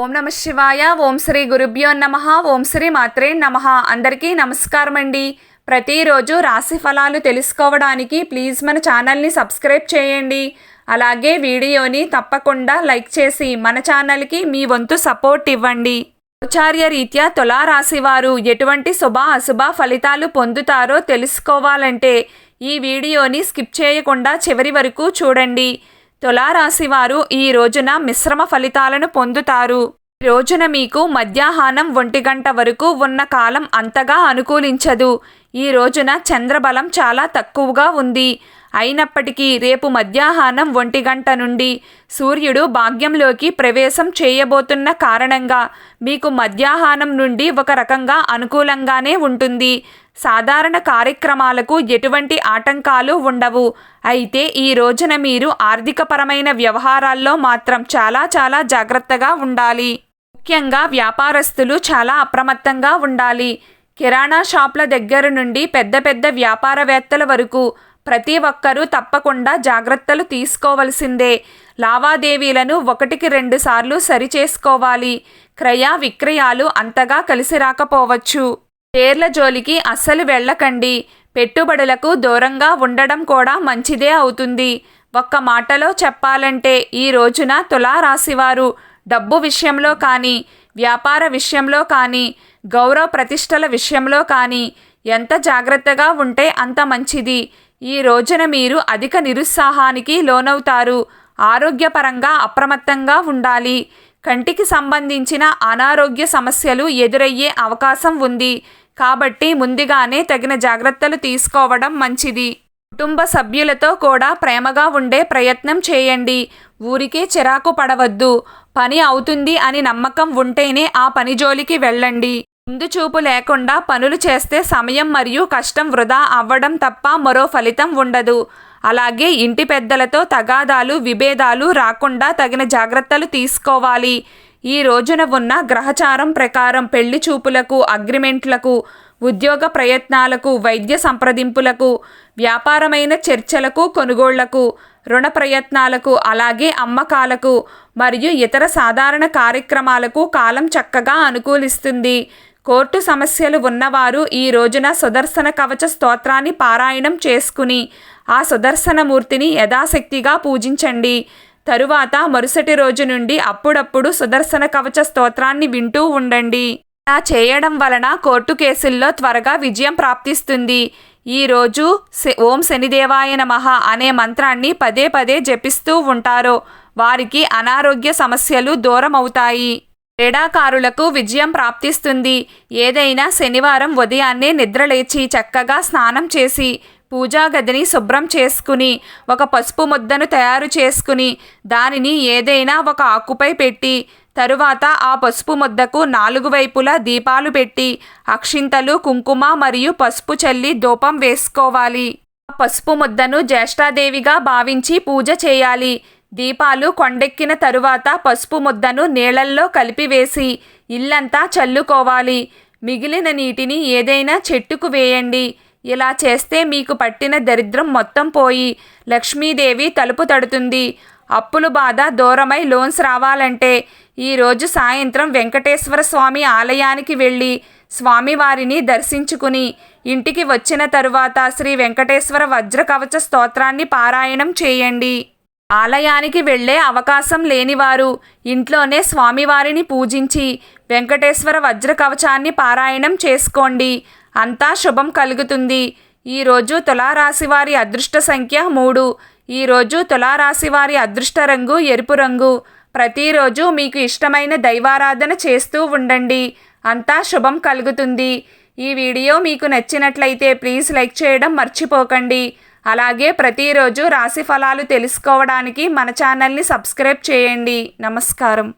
ఓం నమ శివాయ. ఓం శ్రీ గురుభ్యో నమః. ఓం శ్రీ మాత్రే నమః. అందరికీ నమస్కారం అండి. ప్రతిరోజు రాశి ఫలాలు తెలుసుకోవడానికి ప్లీజ్ మన ఛానల్ని సబ్స్క్రైబ్ చేయండి. అలాగే వీడియోని తప్పకుండా లైక్ చేసి మన ఛానల్కి మీ వంతు సపోర్ట్ ఇవ్వండి. గోచార్య రీత్యా తులారాశి వారు ఎటువంటి శుభ అశుభ ఫలితాలు పొందుతారో తెలుసుకోవాలంటే ఈ వీడియోని స్కిప్ చేయకుండా చివరి వరకు చూడండి. తులారాశి వారు ఈ రోజున మిశ్రమ ఫలితాలను పొందుతారు. ఈ రోజున మీకు మధ్యాహ్నం 1 గంట వరకు ఉన్న కాలం అంతగా అనుకూలించదు. ఈ రోజున చంద్రబలం చాలా తక్కువగా ఉంది. అయినప్పటికీ రేపు మధ్యాహ్నం 1 గంట నుండి సూర్యుడు భాగ్యంలోకి ప్రవేశం చేయబోతున్న కారణంగా మీకు మధ్యాహ్నం నుండి ఒక రకంగా అనుకూలంగానే ఉంటుంది. సాధారణ కార్యక్రమాలకు ఎటువంటి ఆటంకాలు ఉండవు. అయితే ఈ రోజున మీరు ఆర్థికపరమైన వ్యవహారాల్లో మాత్రం చాలా జాగ్రత్తగా ఉండాలి. ముఖ్యంగా వ్యాపారస్తులు చాలా అప్రమత్తంగా ఉండాలి. కిరాణా షాప్ల దగ్గర నుండి పెద్ద వ్యాపారవేత్తల వరకు ప్రతి ఒక్కరూ తప్పకుండా జాగ్రత్తలు తీసుకోవలసిందే. లావాదేవీలను 1-2 సార్లు సరిచేసుకోవాలి. క్రయ విక్రయాలు అంతగా కలిసి రాకపోవచ్చు. షేర్ల జోలికి అస్సలు వెళ్ళకండి. పెట్టుబడులకు దూరంగా ఉండడం కూడా మంచిదే అవుతుంది. ఒక్క మాటలో చెప్పాలంటే ఈ రోజున తులారాశివారు డబ్బు విషయంలో కానీ, వ్యాపార విషయంలో కానీ, గౌరవ ప్రతిష్టల విషయంలో కానీ ఎంత జాగ్రత్తగా ఉంటే అంత మంచిది. ఈ రోజున మీరు అధిక నిరుత్సాహానికి లోనవుతారు. ఆరోగ్యపరంగా అప్రమత్తంగా ఉండాలి. కంటికి సంబంధించిన అనారోగ్య సమస్యలు ఎదురయ్యే అవకాశం ఉంది. కాబట్టి ముందుగానే తగిన జాగ్రత్తలు తీసుకోవడం మంచిది. కుటుంబ సభ్యులతో కూడా ప్రేమగా ఉండే ప్రయత్నం చేయండి. ఊరికే చిరాకు పడవద్దు. పని అవుతుంది అని నమ్మకం ఉంటేనే ఆ పని జోలికి వెళ్ళండి. ముందు చూపు లేకుండా పనులు చేస్తే సమయం మరియు కష్టం వృధా అవ్వడం తప్ప మరో ఫలితం ఉండదు. అలాగే ఇంటి పెద్దలతో తగాదాలు విభేదాలు రాకుండా తగిన జాగ్రత్తలు తీసుకోవాలి. ఈ రోజున ఉన్న గ్రహచారం ప్రకారం పెళ్లి చూపులకు, అగ్రిమెంట్లకు, ఉద్యోగ ప్రయత్నాలకు, వైద్య సంప్రదింపులకు, వ్యాపారమైన చర్చలకు, కొనుగోళ్లకు, రుణ ప్రయత్నాలకు, అలాగే అమ్మకాలకు మరియు ఇతర సాధారణ కార్యక్రమాలకు కాలం చక్కగా అనుకూలిస్తుంది. కోర్టు సమస్యలు ఉన్నవారు ఈ రోజున సుదర్శన కవచ స్తోత్రాన్ని పారాయణం చేసుకుని ఆ సుదర్శనమూర్తిని యథాశక్తిగా పూజించండి. తరువాత మరుసటి రోజు నుండి అప్పుడప్పుడు సుదర్శన కవచ స్తోత్రాన్ని వింటూ ఉండండి. ఇలా చేయడం వలన కోర్టు కేసుల్లో త్వరగా విజయం ప్రాప్తిస్తుంది. ఈరోజు ఓం శనిదేవాయ నమః అనే మంత్రాన్ని పదే జపిస్తూ ఉంటారో వారికి అనారోగ్య సమస్యలు దూరం అవుతాయి. క్రీడాకారులకు విజయం ప్రాప్తిస్తుంది. ఏదైనా శనివారం ఉదయాన్నే నిద్రలేచి చక్కగా స్నానం చేసి పూజా గదిని శుభ్రం చేసుకుని ఒక పసుపు ముద్దను తయారు చేసుకుని దానిని ఏదైనా ఒక ఆకుపై పెట్టి తరువాత ఆ పసుపు ముద్దకు 4 వైపులా దీపాలు పెట్టి అక్షింతలు, కుంకుమ మరియు పసుపు చల్లి ధూపం వేసుకోవాలి. ఆ పసుపు ముద్దను జ్యేష్ఠాదేవిగా భావించి పూజ చేయాలి. దీపాలు కొండెక్కిన తరువాత పసుపు ముద్దను నీళ్లల్లో కలిపివేసి ఇల్లంతా చల్లుకోవాలి. మిగిలిన నీటిని ఏదైనా చెట్టుకు వేయండి. ఇలా చేస్తే మీకు పట్టిన దరిద్రం మొత్తం పోయి లక్ష్మీదేవి తలుపు తడుతుంది. అప్పుల బాధ దూరమై లోన్స్ రావాలంటే ఈరోజు సాయంత్రం వెంకటేశ్వర స్వామి ఆలయానికి వెళ్ళి స్వామివారిని దర్శించుకుని ఇంటికి వచ్చిన తరువాత శ్రీ వెంకటేశ్వర వజ్ర కవచ స్తోత్రాన్ని పారాయణం చేయండి. ఆలయానికి వెళ్ళే అవకాశం లేనివారు ఇంట్లోనే స్వామివారిని పూజించి వెంకటేశ్వర వజ్ర కవచాన్ని పారాయణం చేసుకోండి. అంతా శుభం కలుగుతుంది. ఈరోజు తులారాశివారి అదృష్ట సంఖ్య 3. ఈరోజు తులారాశివారి అదృష్ట రంగు ఎరుపు రంగు. ప్రతిరోజు మీకు ఇష్టమైన దైవారాధన చేస్తూ ఉండండి. అంతా శుభం కలుగుతుంది. ఈ వీడియో మీకు నచ్చినట్లయితే ప్లీజ్ లైక్ చేయడం మర్చిపోకండి. అలాగే ప్రతిరోజు రాశి ఫలాలు తెలుసుకోవడానికి మన ఛానల్ని సబ్స్క్రైబ్ చేయండి. నమస్కారం.